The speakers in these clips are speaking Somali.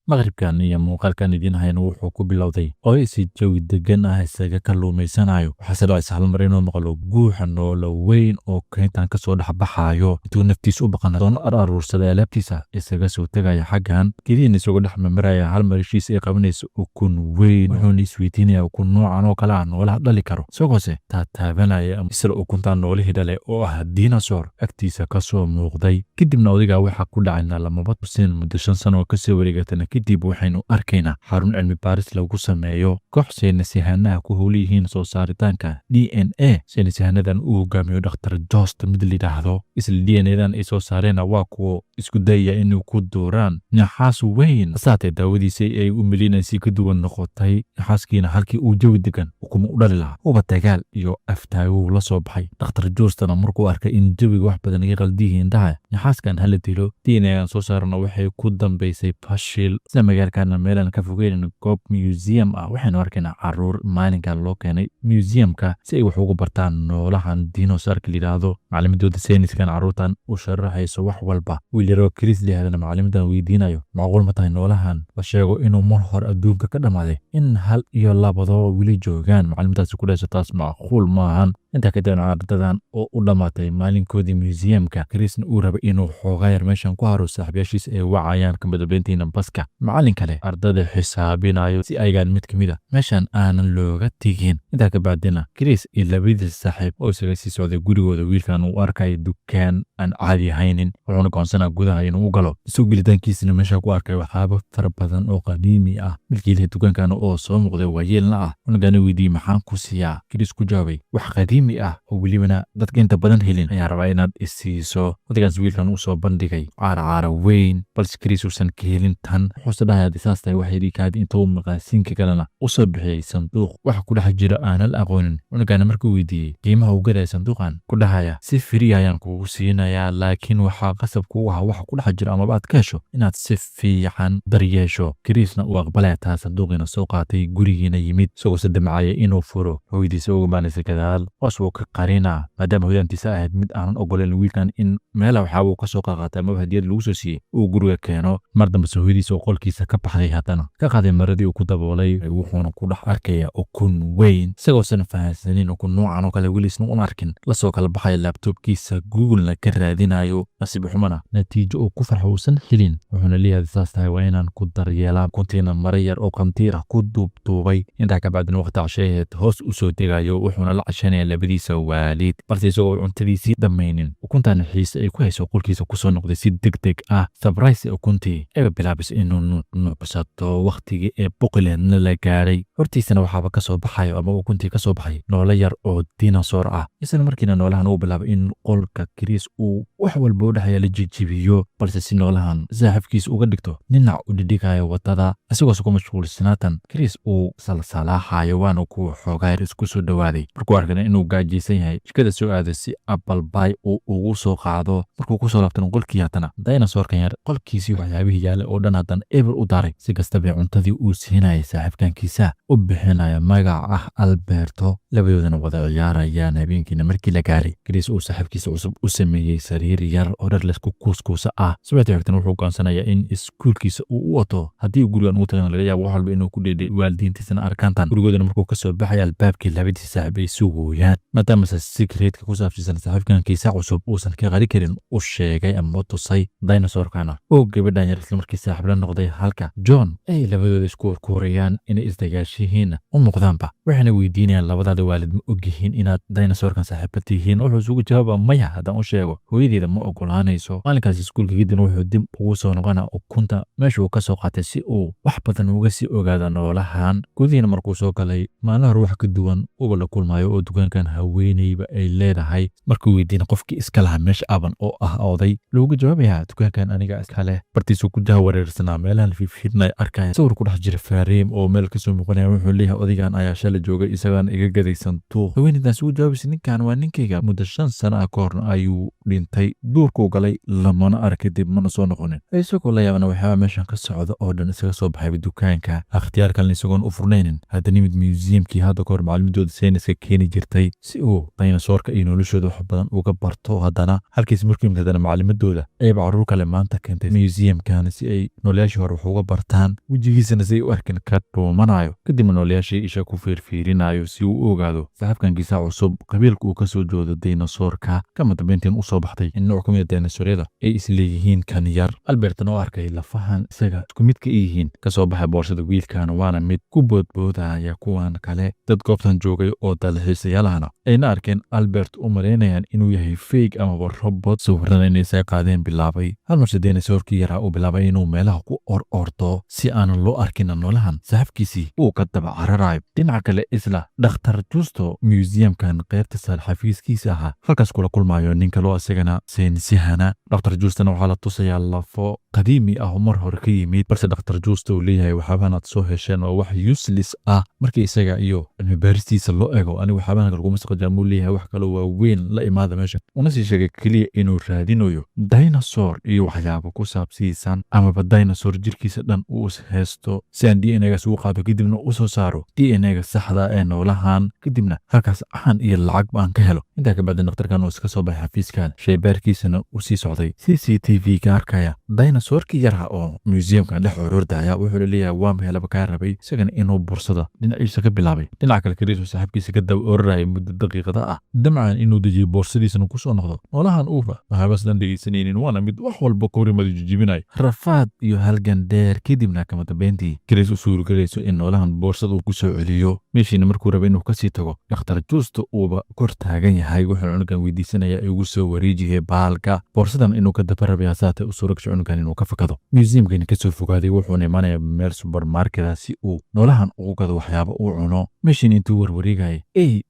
maqribkan iyo muuqaalkan idiin hayna wuxuu ku bilowday qoysi jawi degan ah isaga kalluumaysanayo waxaase dhacaysa hal mar inuu maqlo guuxa noola weyn oo kayntan ka soo dhexbaxayo intuu naftiisa u baqana doon aruursaday alaabtiisa isaga soo tegaya xaggan keliin isagoo dhex mamaraya hal mar heshiis ay qabanaysa ukun weyn wuxuuna isweydiinaya ukun noocan oo kale ah noolaha dhali karo isagoose taataabanaya isla ukuntan noolihii dhale oo ah dinosaur agtiisa ka soo muuqday kadibna odigaa waxaa ku dhacayna lamaba tusin muddo 5 sano oo kasoo wareegatana kadib waxaynu arkaynaa xarun cilmi baaris lagu sameeyo koox saynisyahannaha ku howlan yihiin soo saaritaanka DNA saynisyahanadan uu hogaamiyo dhakhtar Jost mid la yidhaahdo isla DNAdan ay soo saareenna waa kuwa isku dayaya inuu ku duuraan naxaas weyn saatee daawadiisa ay u milinaysay ka duwan noqotay naxaaskiina halkii uu jawi degan ukuma u dhali lahaa uba dagaal iyo aftaagow la soo baxay dhakhtar Jostna markuu arkay in jawiga wax badan ay qaldiyihiin dhaha naxaaskan hala dilo DNAdan soo saarna waxay ku dambaysay fashil sida magaalkana meelan ka fogeyn goob museum ah waxaynu arkaynaa caruur maalinkan loo keenay museumka si ay wax ugu bartaan noolahan dinosaurka la yidhaahdo macalimadooda sayniskan caruurtan u sharaxayso wax walba wiil yaroo Chris lihaadana macalimadan weydiinayo macquul ma tahay noolahan la sheego inuu mar hore adduunka ka dhammaaday in hal iyo labadoo wili joogaan macalimaddaasi ku dhayso taas macquul maahan intaa kadib ardadan oo u dhammaatay maalinkoodii museumka Chrisna uu raba inuu xoogaa yar meeshan ku haro saaxiibayaashiisa ay wacayaan ka badbayntiina baska macallin kale ardada xisaabinayo si aygaan mid ka mid a meeshan aanan looga tegin intaa ka bacdina Chris iyo labadiisa saaxiib oo isaga sii socday gurigooda wiilkan uu arkay dukaan aan caadi ahaynin wuxuuna go'aansanaa gudaha inuu u galo isuu gelitaankiisina meesha ku arkay waxyaabo fara badan oo qadiimi ah milkiilaha dukaankan oo soo muuqday waayeelna ah unagana weydiiyey maxaan ku siiyaa Chris ku jawaabay wax qadiimi ah oo welibana dadka inta badan helin ayaa rabaa inaad isiiso wadigaas wiilkan uu soo bandhigay caara weyn balse Chris uusan ka helin tan wuxuuse dhahay haddii saas tahay waxay dhiikaadi intuu maqaasiinka kalena u soo bixiyey sanduuq waxa ku dhex jira aanan la aqoonin unagana markuu weydiiyey qiimaha uu gadaya sanduuqan ku dhahaya si firi ayaan kugu siinayaa laakiin waxaa qasab kugu aha waxa ku dhex jira amaba aad ka hesho inaad si fiican daryeesho Chrisna uu aqbalaya taa sanduuqiina soo qaatay gurigiina yimid isagoo se damcaya inuu furo hooyadiisa uga baanaysa gadaal hoos wuu ka qarina maadaama hooyantiisa ahayd mid aanan ogoleen wiilkan in meela waxaa uu ka soo qaaqaatay amaba hadiyad lagu soo siiyey uu guriga keeno mar dambese hooyadiisa oo qolkiisa ka baxday haddana ka qaaday maradii uu ku daboolay wuxuuna ku dhex arkaya ukun weyn isagoosan fahansanin ukun noocan oo kale wilisna un arkin lasoo kala baxaya laabtoobkiisa googlena ka raadinayo nasiib xumana natiijo uu ku farxo uusan helin wuxuuna leeyahay saas tahay waa inaan ku daryeelaa kuntiina mara yar oo qamtiir ah ku duubtuubay intaa ka bacdina waqti casheeheed hoos u soo degayo wuxuuna la cashanaya labadiisa waalid balse isagoo cuntadiisii dhammaynin ukuntan xiise ay ku hayso qolkiisa kusoo noqday si degdeg ah sabraysi ukuntii eba bilaabis inuu nuucsato waqtigii ee boqoleedna la gaadhay hortiisana waxaaba ka soo baxayo ama ukuntii ka soo baxay noole yar oo dinosaur ah isla markiina noolahan uu bilaabay in qolka Chris uu wax walba u dhexaya la jijibiyo balse si noolahan saaxiibkiisa uga dhigto dhinac u dhidhigayo wadada isagoo ku mashquulsanaatan Chris uu salsalaaxayo waana ku xoogaa yar isku soo dhawaaday markuu arkana inuu gaajaysan yahay jikada soo aaday si apple pie uu ugu soo qaado markuu ku soo laabtana qolkii haddana dinosaurkan yar qolkiisii waxyaabihii yaale oo dhan haddana eber u daaray si kastaba cuntadii uu siinayay saaxiibkankiisa u bixinaya magac ah Alberto labadoodana wada ciyaarayaan habeenkiina markii la gaaray Chris uu saaxiibkiisa cusub u sameeyey sariir yar oo dhar laysku kuuskuusa ah subaxdii xigtana wuxuu go'aansanayaa in iskuulkiisa uu u wato haddii gurigan uu tagana laga yaabo wax walba inuu ku dheedhay waalidiintiisana arkaantan gurigoodana markuu ka soo baxay albaabkii labadiisa saaxiib ay sugooyaan maadaamase secretka ku saabsiisan saaxiibkankiisa cusub uusan ka qari karin u sheegay ama tusay dinosaurkana oo gabadhan yar isla markii saaxiib la noqday halka John ay labadooda isku warkuurayaan inay isdagaashihiin u muuqdaanba waxayna weydiinayaan labadaada waalid ma ogyihiin inaad dinosaurkan saaxiiba tihiin wuxuu isugu jawaaba maya haddaan u sheego hooyadeeda ma ogolaanayso maalinkaas iskuulka kadibna wuxuu dib ugu soo noqonaa ukunta meesha uu ka soo qaatay si uu wax badan uga sii ogaado noolahan gudihiina markuu soo galay maalin hore wax ka duwan uba la kulmayo oo dukaankan haweenayba ay leedahay markuu weydiina qofkii iska lahaa meesha aban oo ah oday loogu jawaabaya dukaankan aniga iska leh bartiisuu ku jaha wareersanaa meelahan fiifhiidna arkaya sawir ku dhex jira faareem oo meel kasoo muuqanaya sheekeynaya wuxuu leeyahay odigan ayaa shalay joogay isagaan iga gaday sanduuq haweeneydaas uu jawaabisay ninkan waa ninkayga muddo 5 sano ah kahorna ayuu dhintay duurkuu galay lamana arag kadib mana soo noqonin isagoo la yaabana waxyaaba meeshan ka socda oo dhan isaga soo baxay dukaanka ikhtiyaar kalena isagoon u furnaynin haddana mid museumkii hadda kahor macluumadooda sayniska keeni jirtay si uu dinosaurka iyo noloshooda wax badan uga barto haddana halkiis markuu yimid haddana macluumadooda ayba caruur kale maanta keentay museumkan si ay noolayaashii hore wax uga bartaan wejigiisana si ay u arkin ka dhuumanayo kadibna noolayaashii isha ku fiirfiirinayo si uu u ogaado saxabkankiisa cusub qabiilka uu ka soo joodo dinosaurka kama dambeyntiin u soo baxday in nooc ka mid ah dinosaurada ay isleeyihiin kan yar albertna oo arkay lafahan isaga isku mid ka yihiin ka soo baxay boorsada wiilkan waana mid ku boodboodaya kuwan kale dad goobtan joogay oo dalxiisayaalahana ayna arkeen albert u malaynayaan inuu yahay fake ama robot sawirada inay say qaadeen bilaabay hal mar dinosaurkii yaraa uu bilaabay inuu meelaha ku ordo si aanan loo arkin noolahan saxabkiisii uu ka daba cararayo dhinaca kale isla dhakhtar justo museumkan qaybta xafiiskiisa ahaa halkaas kula kulmayo nin kaloo isagana saynisahana dhakhtar justana waxaa la tusayaa lafo qadiimi ah oo mar hore ka yimid balse dhakhtar justo uu leeyahay waxaabaan aad soo hesheen oo wax useless ah markii isaga iyo cilmi baaristiisa loo ego anigu waxaabaan kalguma saqajaamuu leeyahay wax kaloo waaweyn la imaada meesha una sii sheegay keliya inuu raadinayo dinosaur iyo waxyaabo ku saabsiisan amaba dinosaur jirkiisa dhan uu is haysto si aan DNA-gaas ugu qaado kadibna u soo saaro DNA-ga saxda ee noolahan kadibna halkaas caan iyo lacag baan ka helo intaa kabacdi dhakhtarkan uu iska soo baxay xafiiskan shaybaarkiisana u sii socday CCTV ka arkaya dinosaurkii yarha oo museumkan dhex ururdaya wuxuu leeyahay waa meelaba kaa rabay isagana inuu bursada dhinaciisa ka bilaabay dhinaca kale kariisu saaxiibkiisa ka daba ororaya muddo daqiiqada ah damcan inuu dejiyo boorsadiisana ku soo noqdo noolahan uuba waxaabas dhan dhegaysanaynin waana mid wax walba kowrimada jijibinaya rafaad iyo halgan dheer kadibna kama dambeyntii kariis u suuragalayso in noolahan boorsada uu ku soo celiyo meeshiina markuu raba inuu kasii tago dhakhtar juusto uuba kor taagan yahay wuxuu cunugan weydiisanaya ugu soo wareejiyay baalka boorsadan inuu ka daba rabaya saate u suuragasho cunugan inuu ka fakado museumkani kasoo fogaaday wuxuuna imaanaya meel supermarketa si uu noolahan ugu gado waxyaaba uu cuno meeshiina intuu warwareegaya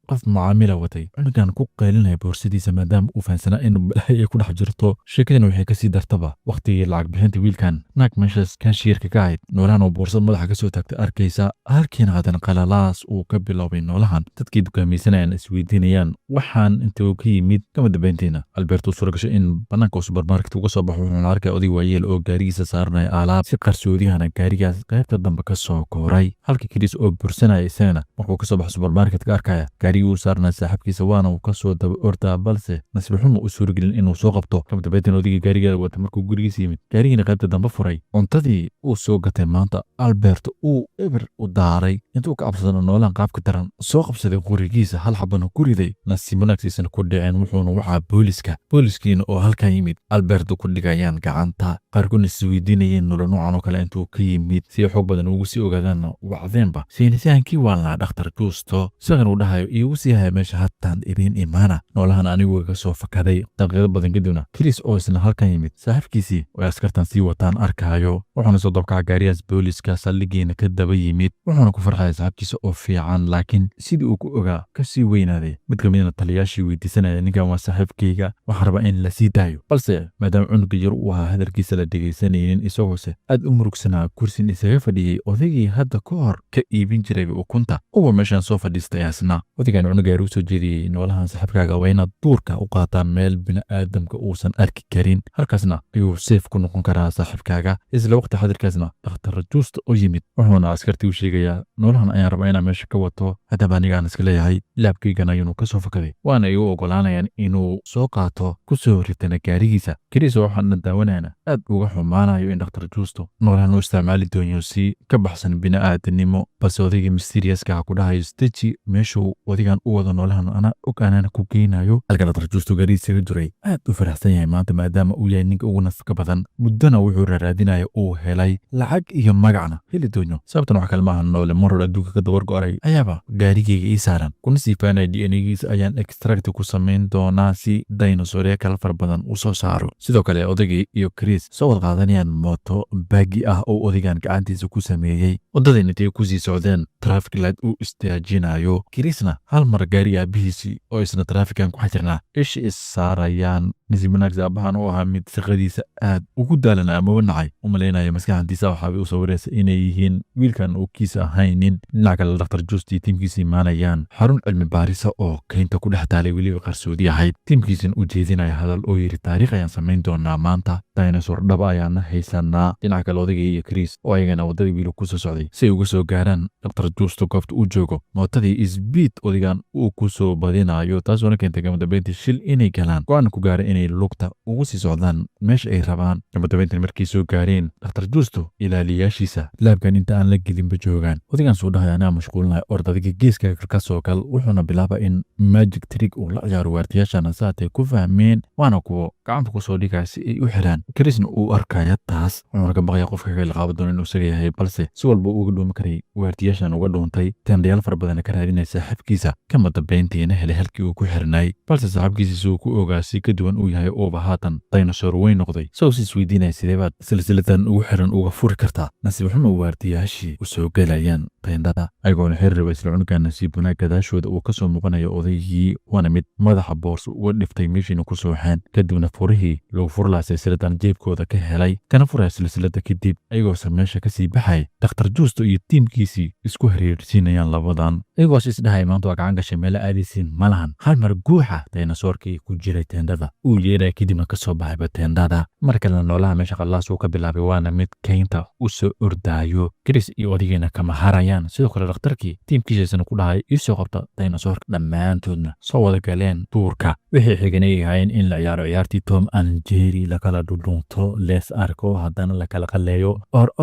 qof macaamila watay cunugan ku qaylinaya boorsadiisa maadaama uu fahansanaa in balaahi ay ku dhex jirto sheekadana waxay kasii dartaba wakhtigii lacag bixinta wiilkan naag meeshaas kaashiirka ka ahayd noolahan oo boorsad madaxa kasoo taagta arkaysa halkiina hadan qalalaas uu ka biloobay noolahan dadkii dukaamaysanayaan isweydiinayaan waxaan intuu ka yimid kama dambeyntiina albert uu suura gashay in banaanka uu supermarket uga soo baxo wuxuuna arkay oday waayeel oo gaarigiisa saaranaya alaab si qarsoodiyahana gaarigaas qaybta dambe ka soo kooray halkii kiriis oo bursanaya isagana markuu kasoo baxo supermarket ka arkaya gaarigii uu saarnaa saaxiibkiisa waana uu kasoo daba ordaa balse nasiib xumo u suuragelin inuu soo qabto kama dambeyntiina odaygii gaarigeeda wata markuu gurigiisa yimid gaarigiina qaybta dambe furay cuntadii uu soo gatay maanta albert uu eber u daaray intuu ka cabsado noolaan qaabka daran soo qabsaday qurigiisa hal xabana ku riday nasiib wanaagsiisana ku dhiceen wuxuuna wacaa booliskiina oo halkan yimid albert ku dhigayaan gacanta qaarkoodna isweydiinayeen nolol noocan oo kale intuu ka yimid si xoog badan ugu sii ogaadaanna wacdeenba saynisyahankii waalnaa dhakhtar juusto isagan uu dhahayo iigu sii haya meesha hataan idiin imaana noolahan anigu ka soo fakaday daqiiqado badan kadibna kris oo isna halkan yimid saaxiibkiisii oo askartan sii wataan arkaayo wuxuuna soo dabkaca gaariyaas booliska saldhigiina ka daba yimid wuxuuna ku farxaya saaxiibkiisa oo fiican laakiin sidii uu ku ogaa ka sii weynaaday mid ka midna taliyaashii weydiisanaya ninkan waa saaxiibkayga waxaa rabaa in la sii daayo balse maadaama cunuga yar uu ahaa hadalkiisa la dhegaysanaynin isagoose aad u murugsanaa kursin isaga fadhiyey odaygii hadda ka hor ka iibin jiray ukunta uwa meeshaan soo fadhiistay asna odaygan cunuga yar u soo jeediyey noolahan saaxiibkaaga waa inaad duurka u qaataan meel bini'aadamka uusan arki karin halkaasna ayuu seef ku noqon karaa saaxiibkaaga isla waqti xadirkaasna dhakhtar juusta u yimid wuxuuna askartii u sheegayaa noolahan ayaan rabaa inaan meesha ka wato haddaba anigaan iska leeyahay laabkaygan ayuunu ka soo fakaday waana ay u ogolaanayaan inuu soo qaato ku soo ritana gaarigiisa keliisa waxaana daawanayana aad uga xumaanayo in dhakhtar juusto noolahan u isticmaali doonayo si ka baxsan bini'aadanimo balse odaygii mysteriouska ha ku dhahayo steji meeshuu odigan u wado noolahan ana og aanana ku geynayo halka dhakhtar juusto gaarigiisa ka jiray aad u faraxsan yahay maanta maadaama uu yahay ninka ugu nafka badan muddona wuxuu raaraadinaya uu helay lacag iyo magacna heli doono sababtan wax kale maaha noole mar hore adduunka ka dabar go'aray ayaaba gaarigayga ii saaran kuna sii faanaya DNA-giisa ayaan extract ku samayn doonaa si dinosaurya kala fara badan u soo saaro sidoo kale odaygii iyo Chris soo wada qaadanayaan mooto baagi ah oo odaygan gacantiisa ku sameeyey wadadayna intay ku sii socdeen traffic light uu istaajinayo Chrisna hal mar gaari aabihiisii oo isna traffickan ku xajirnaa ish is saarayaan nasiib wanaag aabahan oo ahaa mid shaqadiisa aad ugu daalan ama u nacay u malaynaya maskaxdiisa waxaabay u sawiraysa inay yihiin wiilkan oo kiisa ahaynin dhinaca kale Dr. Justi tiimkiisa imaanayaan xarun cilmi baarisa oo keynta ku dhex taalay weliba qarsoodi ahayd tiimkiisan u jeedinaya hadal oo yiri taariikh ayaan samayn doonaa maanta dinosaur dhaba ayaana haysanaa dhinaca kale odayga iyo Chris oo ayagana wadadii wiil ku soo socday si ay uga soo gaaraan Dr. Justo goobta uu joogo mootadii speed odigan uu ku soo badinayo taasoo keentay gama dambeyntii shil inay galaan go'aan ku gaaray inay lugta ugu sii socdaan meesha ay rabaan gama dambeyntii markii soo gaareen Dr. Justo ilaaliyaashiisa laabkan inta aan la gelinba joogaan odigan soo dhahay anaa mashquulinahay ordadiga geeska ka soo gal wuxuuna bilaabay in magic trick uu la ciyaaro waardiyaashana saatay ku fahmeen waana kuwo gacanta ku soo dhigay si ay u xiraan Chrisna uu arkaya taas wuxuuna ka baqaya qofka kale qaab doon inuu isaga yahay balse si walba uu uga dhoomi karay waardiyaashan uga dhoontay tandayaal fara badan ka raadinay saaxiibkiisa kama dambeyntiina helay halkii uu ku xirnay balse saaxiibkiisa uu ku ogaasay ka duwan uu yahay oo bahatan dinosaur weyn noqday soo isweydiinay sidee baad silsiladan ugu xiran uga furi kartaa nasiib xumo waardiyaashii u soo galayaan teendada ayagoona xiriir isla cunuga nasiib wanaag gadaashooda uu ka soo muuqanayo odaygii waana mid madaxa boorso uga dhiftay meeshiina ku soo xeen kadibna furihii lagu furlaa silsiladan jeebkooda ka helay kana furaya silsilada kadib ayagoo meesha ka sii baxay Dr. Justo iyo tiimkiisii isku xiriirsiinayaan labadan ayagoo isdhahay maanta waa gacan gashay meel aadaysiin malahan hal mar guuxa dinosaurkii ku jiray teendada uu yeeray kadibna ka soo baxay teendada markale noolaha meesha qallaas uu ka bilaabay waana mid keynta u soo ordaayo Chris iyo odigayna kama harayaan sidoo kale dhakhtarkii tiimkiisana ku dhahay isoo qabta dinosaurka dhammaantoodna soo wada galeen duurka wixii xiganay ahaayeen in la ciyaaro ciyaartii Tom and Jerry la kala dhudhunto lees arko haddana la kala qaleeyo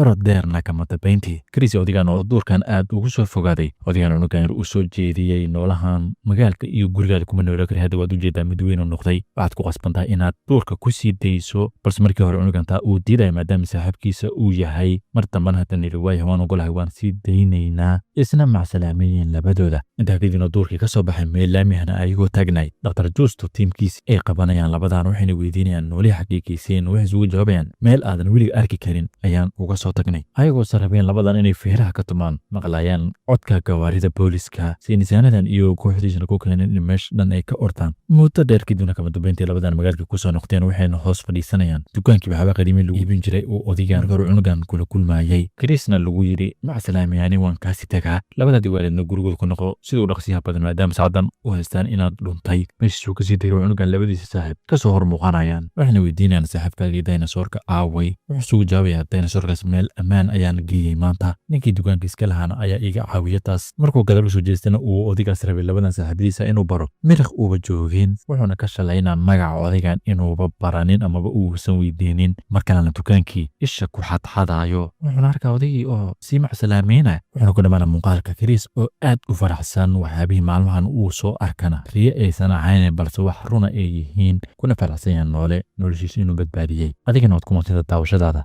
orod deerna kama dambeyntii Chris odigan oo duurkan aad ugu soo fogaaday odigan unugan u soo jeediyey noolahan magaalka iyo gurigaada kuma noolaa kari hadda waad u jeedaa mid weyn oo noqday waxaad ku qasbantahay inaad duurka ku sii dayso balse markii hore unugantaa uu diiday maadaama saaxiibkiisa uu yahay mar dambana haddana yidhi waaya waan ogolahay waan sii daynaynaa isna macsalaamayiin labadooda intaa kadibna duurkii ka soo baxay meel laamihana ayagoo taagnay Dr. Justo tiimkiisi ay qabanayaan labadan waxayna weydiinayaan noolihii xaqiiqiiseen waxay isugu jawaabayaan meel aadan weliga arki karin ayaan uga soo tagnay ayagoo sarabeen labadan inay feeraha ka tumaan maqlayaan codka gawaarida booliska saynisaanadan iyo kooxdiisana ku keeneen in meesha dhan ay ka ortaan muddo dheer kadibna kama dambeyntii labadan magaalka ku soo noqdeen waxayna hoos fadhiisanayaan dukaankii waxba qadiimi lagu iibin jiray oo odigaan hore cunugan kula kulmayay Chrisna lagu yiri macsalaamayaani waan kaasi tagaa labada diwaalidna gurigooda ku noqo sidoo dhaqsiyaha badan maadaama saacadan u haystaan inaad dhuntay meeshii ka sii degay cunugan labadiisa saaxiib ka soo hor muuqanayaan waxayna weydiinayaan saaxiibkaagii dinosaurka aaway wuxuu sugu jawaabayaa dinosaurkaas meel ammaan ayaan geeyey maanta ninkii dukaanka iska lahaana ayaa iga caawiya taas markuu gadal soo jeestana uu odigaas rabay labadan saaxiibadiisa inuu baro miraq uuba joogeen wuxuuna ka shalaynaa magaca odigan inuuba baranin amaba uusan weydiinin markalena dukaankii isha ku xadxadaayo wuxuuna arkaa odaygii oo sii macsalaameyna wuxuuna ku dhamaana muuqaalka Chris oo aad u faraxsan waxyaabihii maalmahan uu soo arkana riyo aysan ahayn balse wax runa ay yihiin kuna faraxsan yahay noole noloshiisa inuu badbaadiyey adigana waad ku muujinta daawashadaada